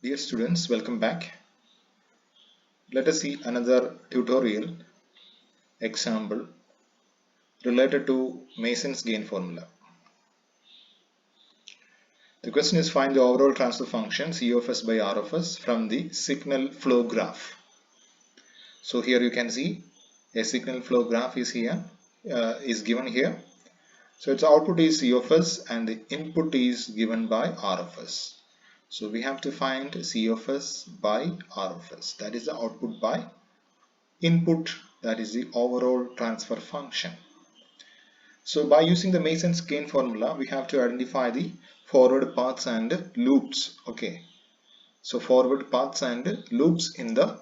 Dear students, welcome back. Let us see another tutorial example related to Mason's gain formula. The question is find the overall transfer function C of s by R of s from the signal flow graph. So here you can see a signal flow graph is given here. So its output is C of s and the input is given by R of s. So we have to find C of s by R of s. That is the output by input, that is the overall transfer function. So by using the Mason's gain formula, we have to identify the forward paths and loops. Okay, so forward paths and loops in the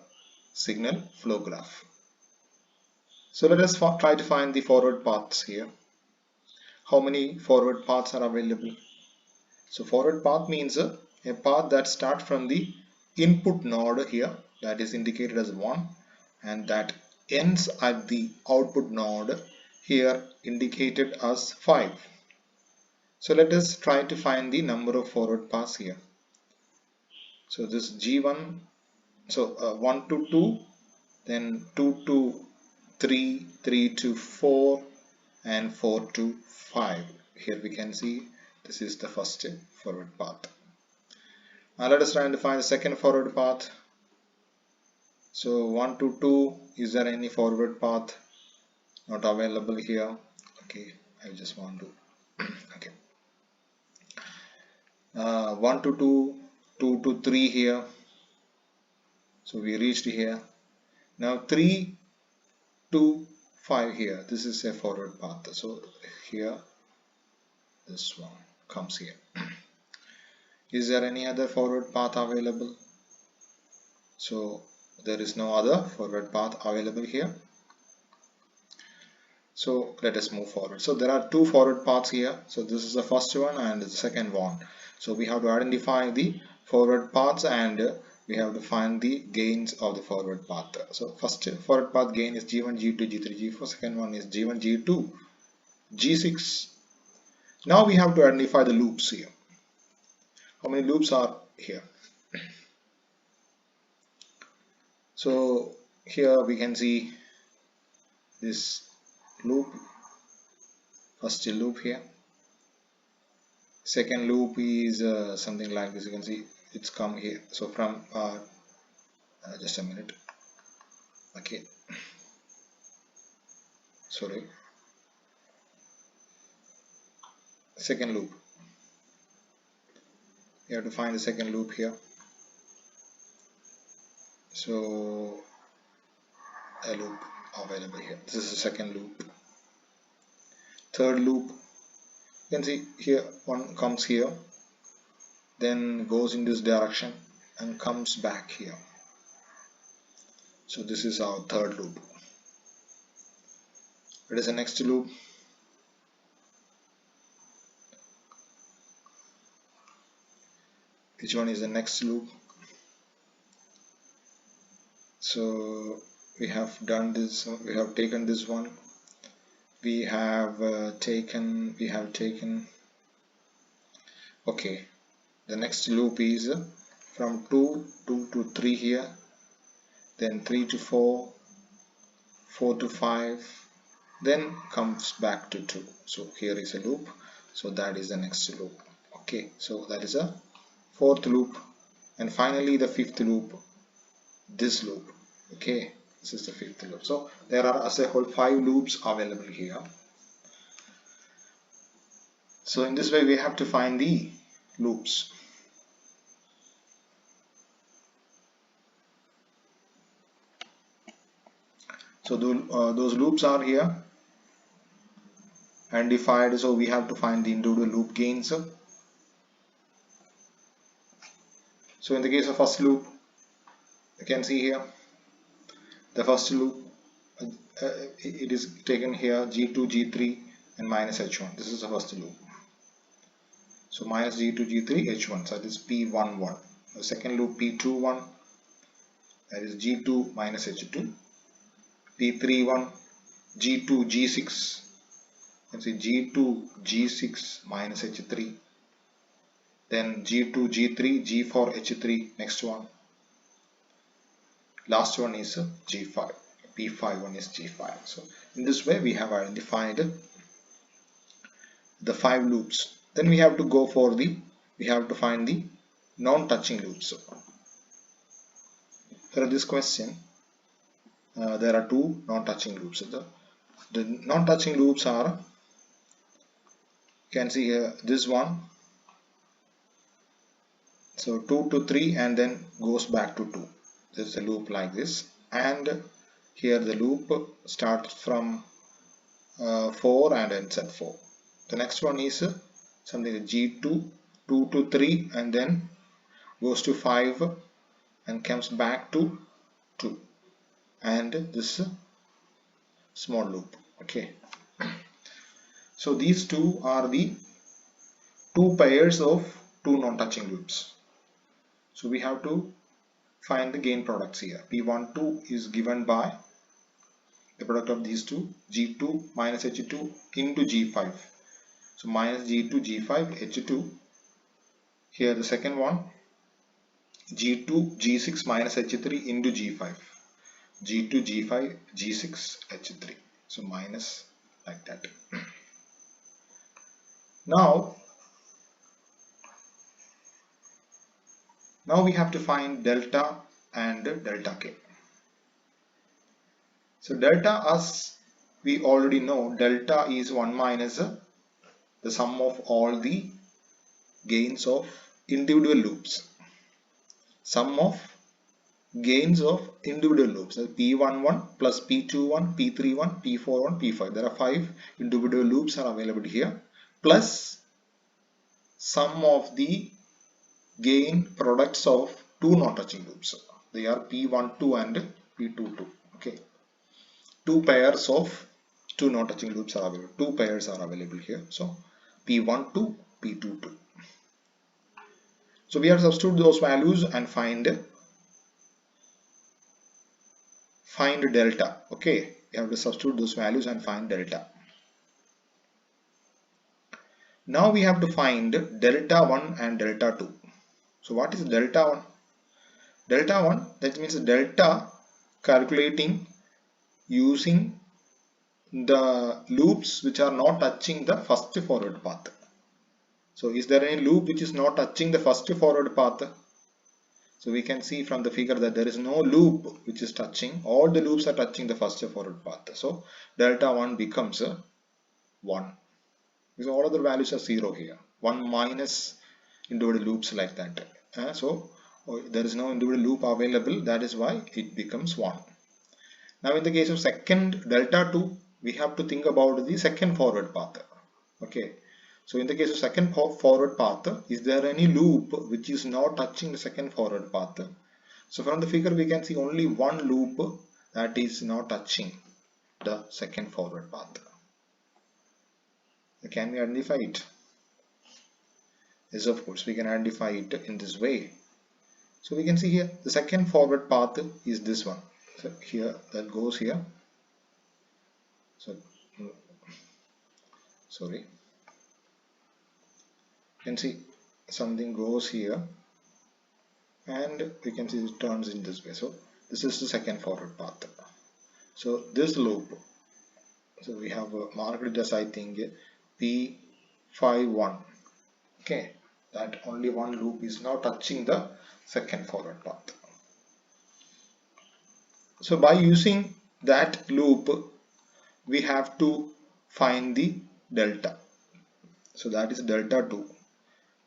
signal flow graph. So let us try to find the forward paths here. How many forward paths are available? So forward path means a path that starts from the input node here, that is indicated as 1, and that ends at the output node here indicated as 5. So let us try to find the number of forward paths here. So this G1, so 1 to 2, then 2 to 3, 3 to 4, and 4 to 5. Here we can see this is the first forward path. Now let us try to find the second forward path. So 1 to 2, is there any forward path? Not available here. Okay, I just want to okay. 1 to 2, 2 to 3 here. So we reached here. Now 3 to 5 here. This is a forward path. So here this one comes here. Is there any other forward path available? So there is no other forward path available here. So let us move forward. So there are two forward paths here. So this is the first one and the second one. So we have to identify the forward paths and we have to find the gains of the forward path. So first forward path gain is G1, G2, G3, G4. Second one is G1, G2, G6. Now we have to identify the loops here. How many loops are here? So here we can see this loop, first loop here. Second loop is something like this. You can see it's come here. So from just a minute. Okay, sorry. Second loop. You have to find the second loop here. So a loop available here. This is the second loop. Third loop. You can see here one comes here, then goes in this direction and comes back here. So this is our third loop. What is the next loop? Which one is the next loop? So we have done this, we have taken this one, we have taken okay, the next loop is from 2 to 3 here, then 3 to 4, 4 to 5, then comes back to 2. So here is a loop, so that is the next loop. Okay, so that is a fourth loop, and finally the fifth loop, this loop. Okay, this is the fifth loop. So there are as a whole 5 loops available here. So in this way we have to find the loops. So those loops are here identified. So we have to find the individual loop gains. So in the case of first loop, you can see here the first loop, it is taken here G2, G3 and minus H1. This is the first loop. So minus G2, G3, H1, so that is P11. The second loop P21, that is G2 minus H2. P31, G2, G6, let's see G2, G6 minus H3. then G2, G3, G4, H3, next one. Last one is G5, P5 one is G5. So in this way we have identified the 5 loops. Then we have to go for we have to find the non-touching loops. For this question, there are 2 non-touching loops. The non-touching loops are, you can see here, this one. So 2 to 3 and then goes back to 2. There's a loop like this, and here the loop starts from 4 and ends at 4. The next one is something like G2, 2 to 3 and then goes to 5 and comes back to 2, and this small loop. Okay, so these two are the 2 pairs of 2 non-touching loops. So we have to find the gain products here. P12 is given by the product of these two, G2 minus H2 into G5. So minus G2 G5 H2. Here the second one, G2 G6 minus H3 into G5. G2 G5 G6 H3. So minus like that. Now we have to find delta and delta K. So delta, as we already know, delta is 1 minus the sum of all the gains of individual loops. Sum of gains of individual loops. P11 plus P21, P31, P41, P5. There are 5 individual loops are available here. Plus sum of the gain products of 2 non-touching loops. They are P12 and P22. Okay, 2 pairs of 2 non-touching loops are available. 2 pairs are available here. So P12, P22. So we have to substitute those values and find delta. Okay, we have to substitute those values and find delta. Now we have to find delta 1 and delta 2. So what is delta 1? Delta 1, that means delta calculating using the loops which are not touching the first forward path. So is there any loop which is not touching the first forward path? So we can see from the figure that there is no loop which is touching. All the loops are touching the first forward path. So delta 1 becomes 1. Because all other values are 0 here. 1 minus individual loops like that. So there is no individual loop available. That is why it becomes 1. Now in the case of second delta 2, we have to think about the second forward path. Okay. So in the case of second forward path, is there any loop which is not touching the second forward path? So from the figure we can see only one loop that is not touching the second forward path. Can we identify it? Yes, of course we can identify it in this way. So we can see here the second forward path is this one. So here that goes here. So sorry. You can see something goes here and we can see it turns in this way. So this is the second forward path. So this loop, so we have marked it as, I think, P51. Okay, that only one loop is now touching the second forward path. So by using that loop we have to find the delta. So that is delta 2.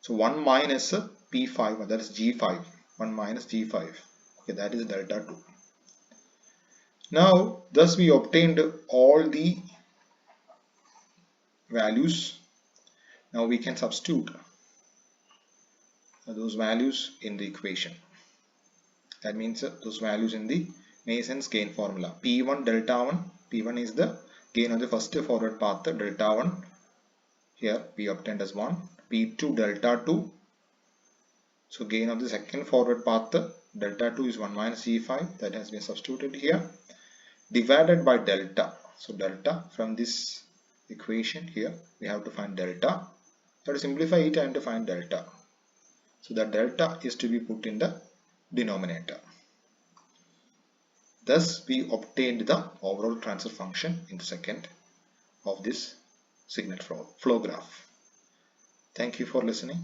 So 1 minus P5, that is G5, 1 minus G5. Okay, that is delta 2. Now, thus we obtained all the values. Now we can substitute those values in the equation. That means those values in the Mason's gain formula. P1 delta 1, P1 is the gain of the first forward path, delta 1. Here we obtained as 1. P2 delta 2, so gain of the second forward path, delta 2 is 1 minus G5, that has been substituted here, divided by delta. So delta, from this equation here we have to find delta. So to simplify it and to find delta. So the delta is to be put in the denominator. Thus we obtained the overall transfer function in the second of this signal flow graph. Thank you for listening.